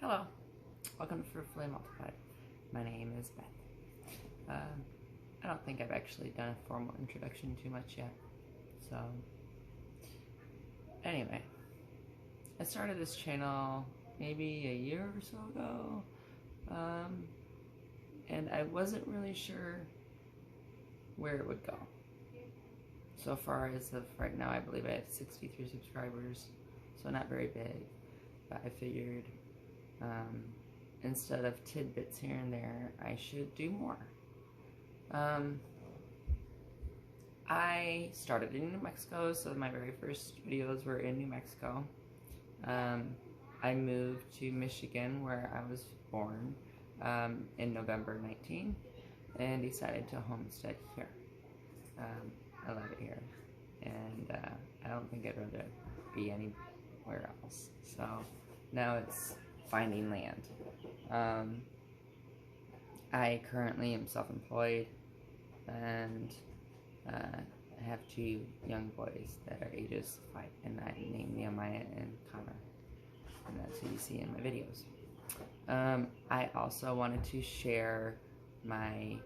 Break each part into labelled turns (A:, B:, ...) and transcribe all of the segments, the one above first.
A: Hello, welcome to Fruitfully Multiplied. My name is Beth. I don't think I've actually done a formal introduction too much yet. So, anyway, I started this channel maybe a year or so ago, and I wasn't really sure where it would go. So far as of right now, I believe I have 63 subscribers, so not very big, but I figured instead of tidbits here and there, I should do more. I started in New Mexico, so my very first videos were in New Mexico. I moved to Michigan, where I was born, in November 19, and decided to homestead here. I love it here, and I don't think I'd rather be anywhere else. So now it's finding land. I currently am self-employed, and have two young boys that are ages 5 and 9, named Nehemiah and Connor, and that's who you see in my videos. I also wanted to share my,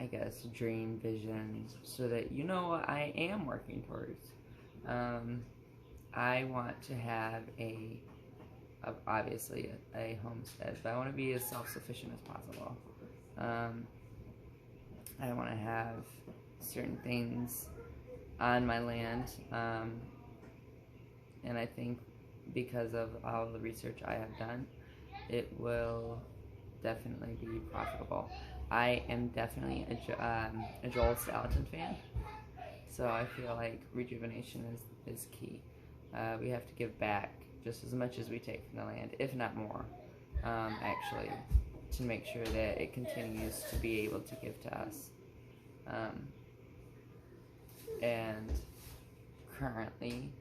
A: I guess, dream vision so that you know what I am working towards. I want to have obviously a homestead, but I want to be as self-sufficient as possible. I want to have certain things on my land, and I think because of all the research I have done, it will definitely be profitable. I am definitely a Joel Salatin fan, so I feel like rejuvenation is key. We have to give back just as much as we take from the land, if not more, actually, to make sure that it continues to be able to give to us. And currently,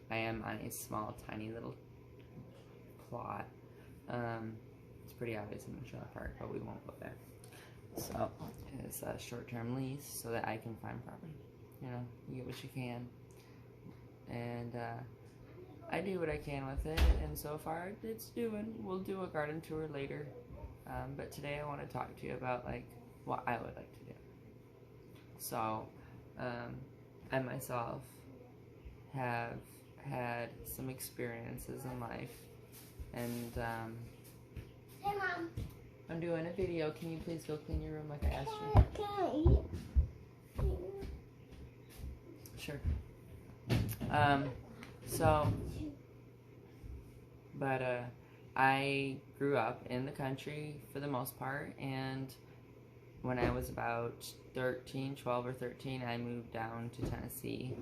A: I am on a small, tiny little plot. It's pretty obvious in the trailer park, but we won't go there. So, it's a short-term lease so that I can find property. You know, you get what you can. And, I do what I can with it, and so far it's doing. We'll do a garden tour later, but today I want to talk to you about like what I would like to do. So, I myself have had some experiences in life, and
B: Hey, Mom.
A: I'm doing a video. Can you please go clean your room like I asked you?
B: Okay.
A: Sure. I grew up in the country for the most part, and when I was about 12 or 13, I moved down to Tennessee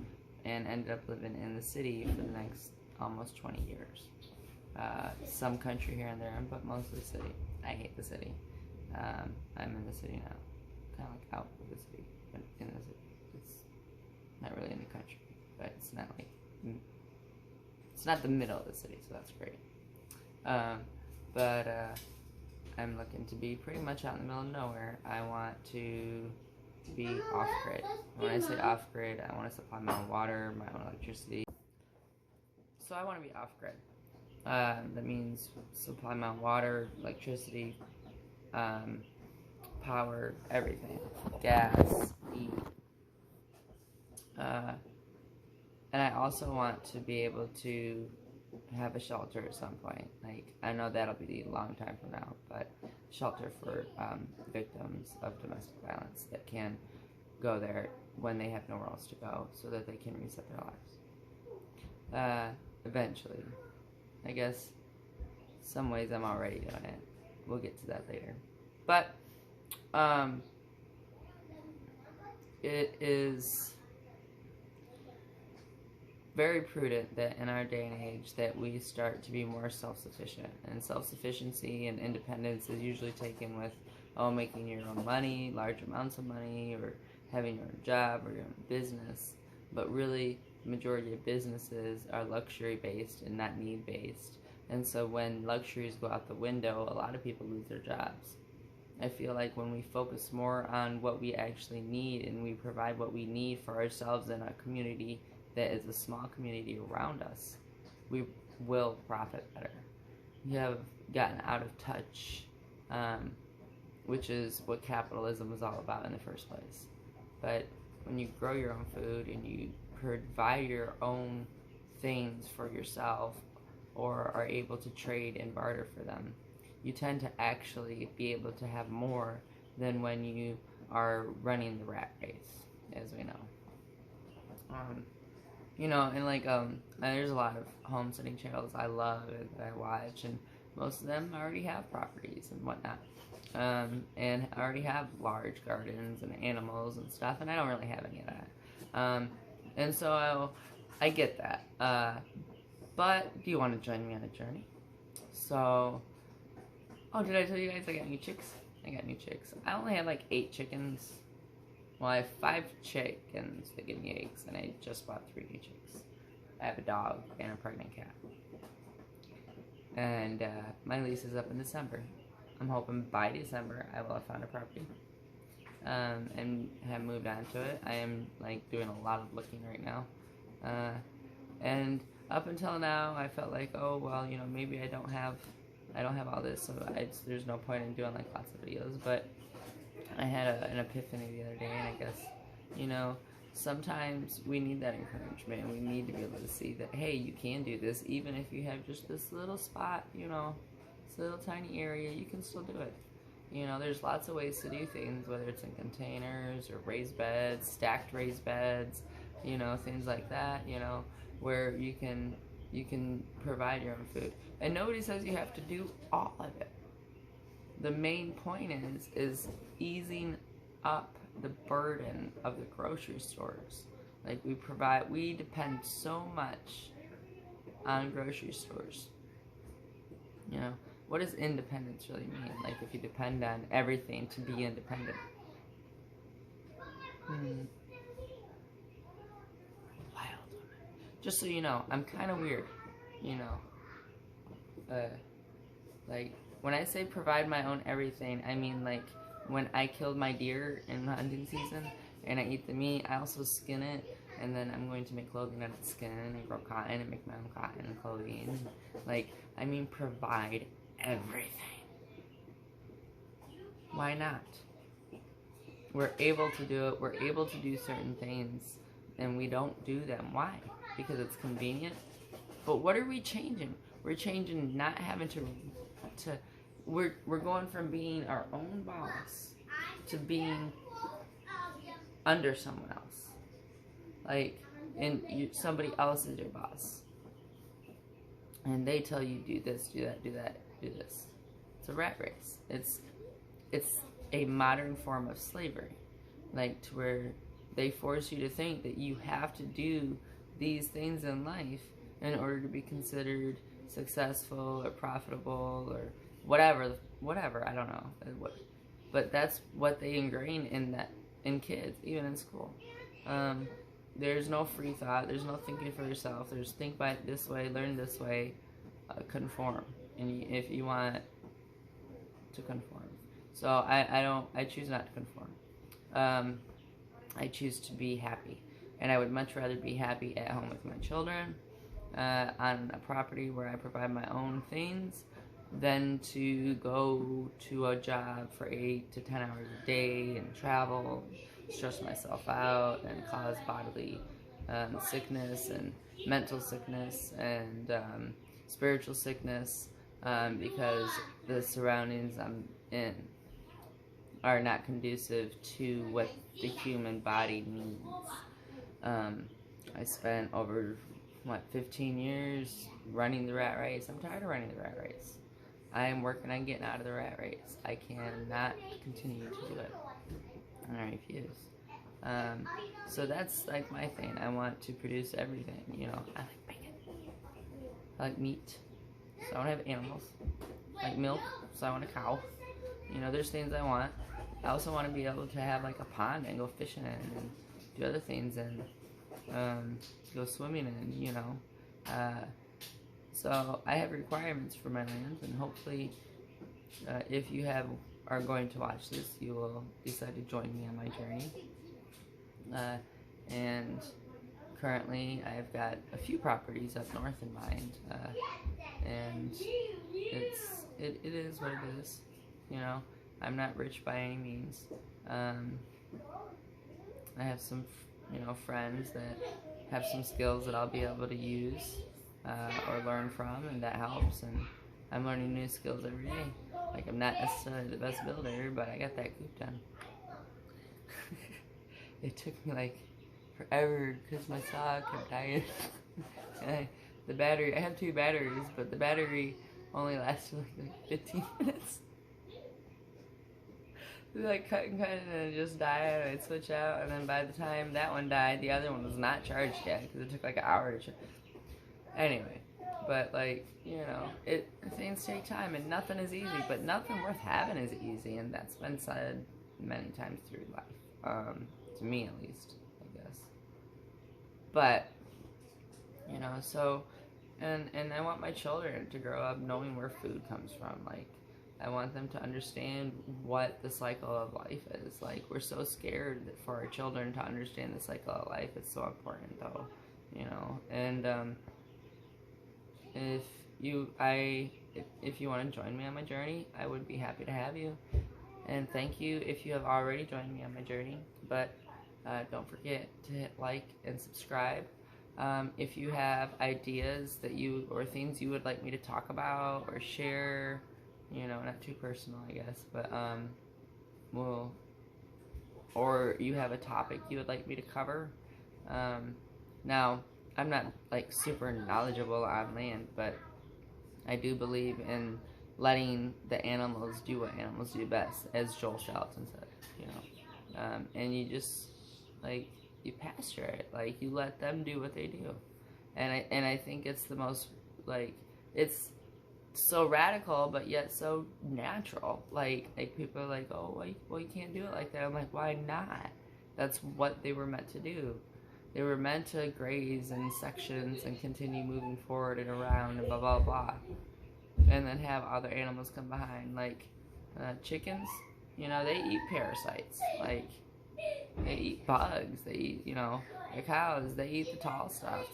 A: and ended up living in the city for the next almost 20 years. Some country here and there, but mostly city. I hate the city. I'm in the city now. Kind of like out of the city, but in the city. It's not really in the country, but it's not like, it's not the middle of the city, so that's great. I'm looking to be pretty much out in the middle of nowhere. I want to be off-grid. When I say off-grid, I want to supply my own water, my own electricity. So I want to be off-grid. That means supply my own water, electricity, power, everything. Gas, heat. And I also want to be able to have a shelter at some point. Like, I know that'll be a long time from now, but shelter for victims of domestic violence that can go there when they have nowhere else to go, so that they can reset their lives. Eventually. I guess some ways I'm already doing it. We'll get to that later. But it is very prudent that in our day and age that we start to be more self-sufficient. And self-sufficiency and independence is usually taken with, making your own money, large amounts of money, or having your own job or your own business. But really, the majority of businesses are luxury-based and not need-based. And so when luxuries go out the window, a lot of people lose their jobs. I feel like when we focus more on what we actually need and we provide what we need for ourselves and our community that is a small community around us, we will profit better. we have gotten out of touch, which is what capitalism is all about in the first place. But when you grow your own food and you provide your own things for yourself, or are able to trade and barter for them, you tend to actually be able to have more than when you are running the rat race, as we know. And there's a lot of homesteading channels I love and that I watch, and most of them already have properties and whatnot, and already have large gardens and animals and stuff, and I don't really have any of that. And so I get that. But do you want to join me on a journey? So, did I tell you guys I got new chicks? I got new chicks. I only have like 8 chickens. Well, I have 5 chickens that give me eggs, and I just bought 3 new chicks. I have a dog and a pregnant cat. And my lease is up in December. I'm hoping by December I will have found a property and have moved on to it. I am like doing a lot of looking right now. And up until now, I felt like, maybe I don't have all this, so there's no point in doing like lots of videos. But I had an epiphany the other day, and I guess, sometimes we need that encouragement, and we need to be able to see that, hey, you can do this, even if you have just this little spot, this little tiny area, you can still do it. There's lots of ways to do things, whether it's in containers or raised beds, stacked raised beds, things like that, where you can provide your own food. And nobody says you have to do all of it. The main point is easing up the burden of the grocery stores. Like we depend so much on grocery stores. What does independence really mean? Like if you depend on everything to be independent. Just so you know, I'm kind of weird, like, when I say provide my own everything, I mean, like, when I killed my deer in hunting season, and I eat the meat, I also skin it, and then I'm going to make clothing out of the skin, and grow cotton, and make my own cotton and clothing. Like, I mean, provide everything. Why not? We're able to do it, we're able to do certain things, and we don't do them. Why? Because it's convenient. But what are we changing? We're changing not having to we're going from being our own boss to being under someone else. Like, somebody else is your boss. And they tell you do this, do that, do that, do this. It's a rat race. It's a modern form of slavery. Like, to where they force you to think that you have to do these things in life in order to be considered successful or profitable or whatever, I don't know. But that's what they ingrain in kids, even in school. There's no free thought, there's no thinking for yourself, there's think by this way, learn this way, conform. And if you want to conform. So I choose not to conform. I choose to be happy. And I would much rather be happy at home with my children, on a property where I provide my own things, than to go to a job for 8 to 10 hours a day and travel, stress myself out, and cause bodily sickness and mental sickness and spiritual sickness because the surroundings I'm in are not conducive to what the human body needs. I spent over 15 years running the rat race. I'm tired of running the rat race. I am working on getting out of the rat race. I cannot continue to do it. And I refuse. So that's like my thing. I want to produce everything. I like bacon. I like meat. So I want to have animals. I like milk. So I want a cow. There's things I want. I also want to be able to have like a pond and go fishing in and do other things and go swimming in, so I have requirements for my land, and hopefully if you are going to watch this, you will decide to join me on my journey and currently I've got a few properties up north in mind, and it is what it is. You know, I'm not rich by any means. I have some, friends that have some skills that I'll be able to use or learn from, and that helps. And I'm learning new skills every day. Like, I'm not necessarily the best builder, but I got that coop done. It took me like forever because my saw kept dying. The battery, I have 2 batteries, but the battery only lasted like 15 minutes. We like cut and it just died, and I'd switch out, and then by the time that one died, the other one was not charged yet because it took like an hour to charge. Anyway, but like, things take time, and nothing is easy, but nothing worth having is easy, and that's been said many times through life, to me at least, I guess. But, so, and I want my children to grow up knowing where food comes from. Like, I want them to understand what the cycle of life is. Like, we're so scared that for our children to understand the cycle of life. It's so important, though, and if you want to join me on my journey, I would be happy to have you. And thank you if you have already joined me on my journey. But don't forget to hit like and subscribe. If you have ideas or things you would like me to talk about or share, not too personal, I guess, but or you have a topic you would like me to cover. Now, I'm not like super knowledgeable on land, but I do believe in letting the animals do what animals do best, as Joel Shelton said, and you just, like, you pasture it, like, you let them do what they do, and I think it's the most, like, it's so radical, but yet so natural. Like people are like, oh, well, you can't do it like that. I'm like, why not? That's what they were meant to do. They were meant to graze in sections and continue moving forward and around and blah, blah, blah. And then have other animals come behind. Like, chickens, they eat parasites. Like, they eat bugs. They eat, the cows, they eat the tall stuff.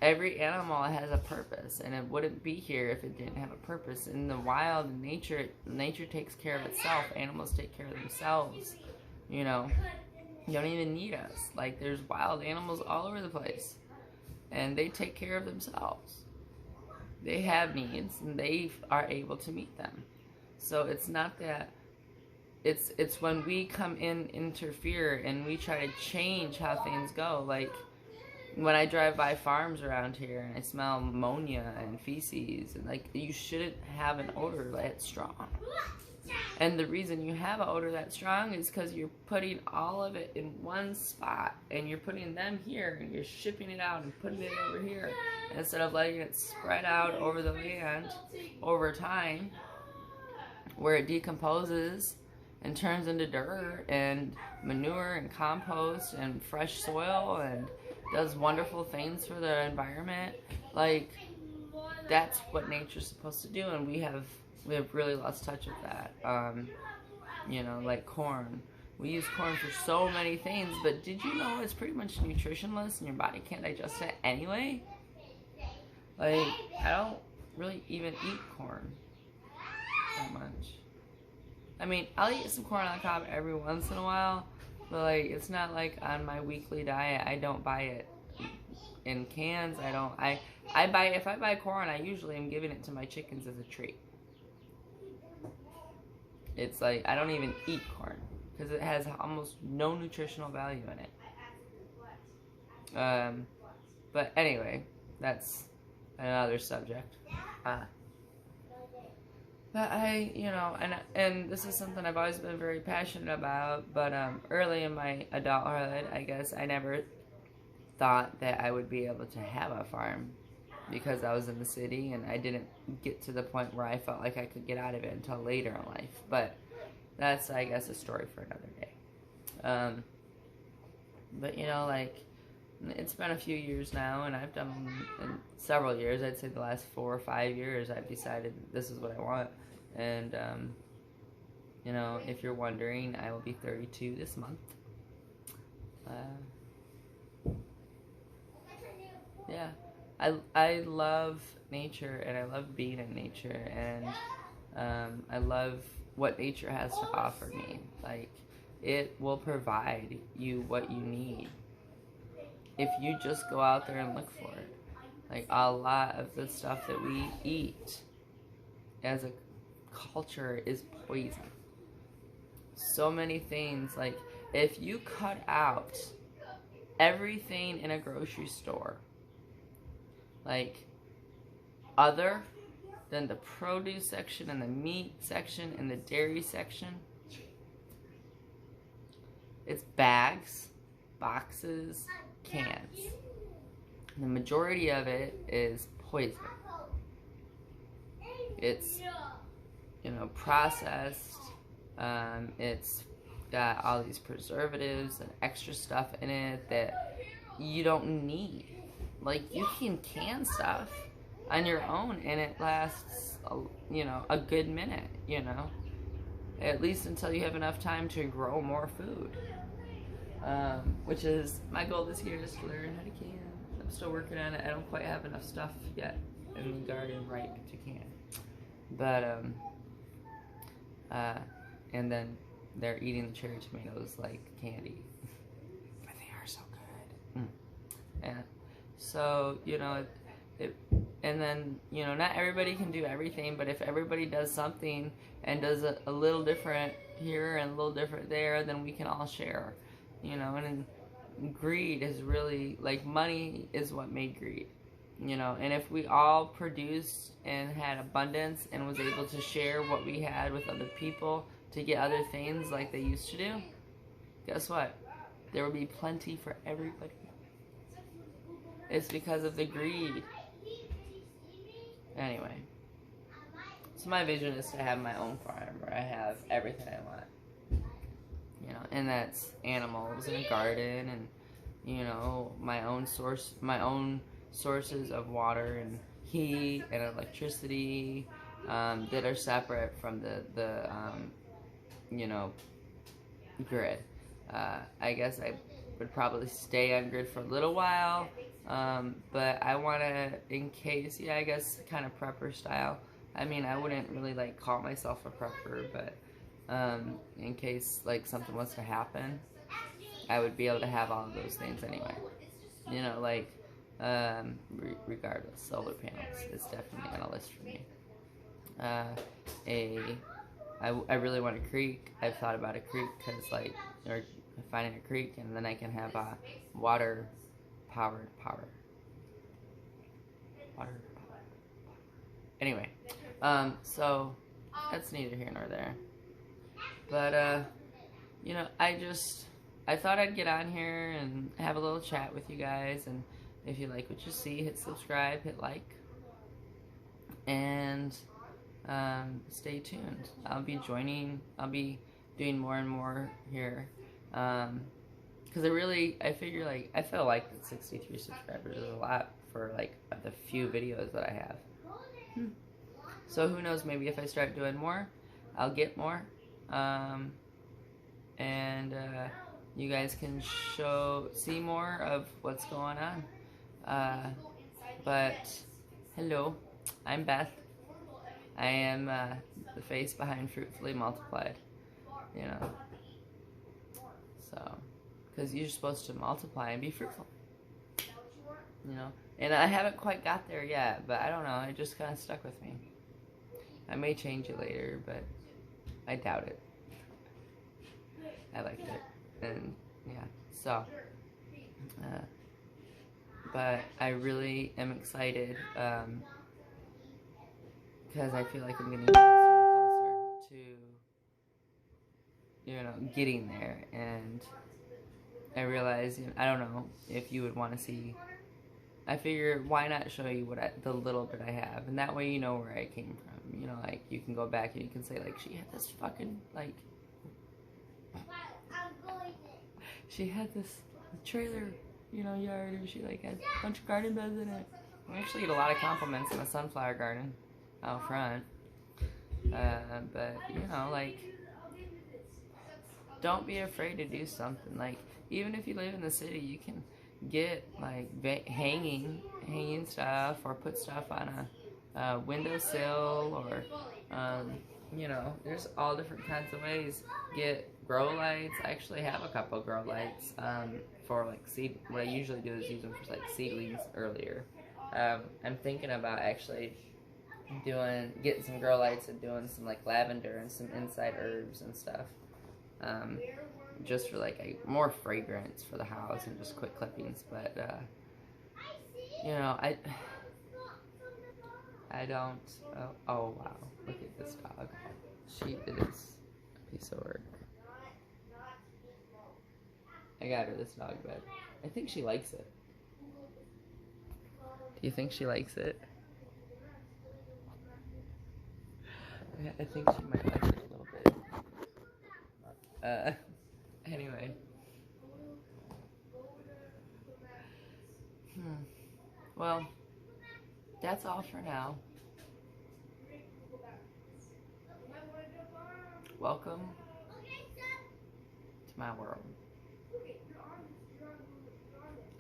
A: Every animal has a purpose, and it wouldn't be here if it didn't have a purpose. In the wild, nature takes care of itself. Animals take care of themselves. You don't even need us. Like, there's wild animals all over the place, and they take care of themselves. They have needs, and they are able to meet them. So it's not that. It's when we come in, interfere, and we try to change how things go. Like, when I drive by farms around here and I smell ammonia and feces, and like, you shouldn't have an odor that strong. And the reason you have an odor that strong is because you're putting all of it in one spot, and you're putting them here, and you're shipping it out and putting it over here, instead of letting it spread out over the land over time, where it decomposes and turns into dirt and manure and compost and fresh soil and does wonderful things for the environment. Like, that's what nature's supposed to do, and we have really lost touch with that. Like corn. We use corn for so many things, but did you know it's pretty much nutritionless and your body can't digest it anyway? Like, I don't really even eat corn that much. I'll eat some corn on the cob every once in a while, but like, it's not like on my weekly diet. I don't buy it in cans. If I buy corn, I usually am giving it to my chickens as a treat. It's like, I don't even eat corn because it has almost no nutritional value in it. But anyway, that's another subject. But and this is something I've always been very passionate about, but early in my adulthood, I guess, I never thought that I would be able to have a farm because I was in the city, and I didn't get to the point where I felt like I could get out of it until later in life. But that's, I guess, a story for another day. But, it's been a few years now, and I've done, in several years, I'd say the last 4 or 5 years, I've decided this is what I want. And, if you're wondering, I will be 32 this month. Yeah. I love nature, and I love being in nature, and I love what nature has to offer me. Like, it will provide you what you need if you just go out there and look for it. Like, a lot of the stuff that we eat as a culture is poison. So many things, like, if you cut out everything in a grocery store, like, other than the produce section and the meat section and the dairy section, it's bags, boxes, cans. The majority of it is poison. It's, processed. It's got all these preservatives and extra stuff in it that you don't need. Like, you can can stuff on your own, and it lasts, a good minute, at least until you have enough time to grow more food. Which is, my goal this year is to learn how to can. I'm still working on it. I don't quite have enough stuff yet in the garden ripe to can. But, and then they're eating the cherry tomatoes like candy. But they are so good. Yeah. So, and then, not everybody can do everything, but if everybody does something and does a little different here and a little different there, then we can all share, and greed is really, like, money is what made greed, and if we all produced and had abundance and was able to share what we had with other people to get other things like they used to do, guess what? There would be plenty for everybody. It's because of the greed. Anyway, so my vision is to have my own farm where I have everything I want. And that's animals and a garden and, my own sources of water and heat and electricity that are separate from the grid. I guess I would probably stay on grid for a little while, but I want to, in case, I guess kind of prepper style. I mean, I wouldn't really call myself a prepper, but in case something was to happen, I would be able to have all of those things anyway. Regardless, solar panels is definitely on a list for me. I really want a creek. I've thought about a creek because or finding a creek, and then I can have water powered power. Anyway, so that's neither here nor there. But I thought I'd get on here and have a little chat with you guys, and if you like what you see, hit subscribe, hit like, and stay tuned. I'll be doing more and more here, because I figure I feel like 63 subscribers is a lot for the few videos that I have. So who knows, maybe if I start doing more, I'll get more, and you guys can see more of what's going on. But hello, I'm Beth. I am the face behind Fruitfully Multiplied, so, because you're supposed to multiply and be fruitful, and I haven't quite got there yet, but I don't know, it just kind of stuck with me. I may change it later, but I doubt it. I liked it, and yeah, so, but I really am excited, because I feel like I'm getting closer and closer to, getting there, and I realize, I don't know if you would want to see, I figure, why not show you the little bit I have, and that way you know where I came from, you can go back and you can say, she had this fucking, she had this trailer, yard, and she, had a bunch of garden beds in it. I actually get a lot of compliments in a sunflower garden out front, but, don't be afraid to do something. Even if you live in the city, you can get, hanging hanging stuff or put stuff on a windowsill or, you know, there's all different kinds of ways. Get grow lights. I actually have a couple grow lights for like seed. What I usually do is use them for like seedlings earlier. I'm thinking about actually getting some grow lights and doing some like lavender and some inside herbs and stuff. Just for like a more fragrance for the house and just quick clippings. But you know, I don't. Oh wow! Look at this dog. She is a piece of work. I got her this dog bed. I think she likes it. Do you think she likes it? Yeah, I think she might like it a little bit. Anyway. Well, that's all for now. Welcome to my world.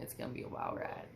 A: It's gonna be a wild ride.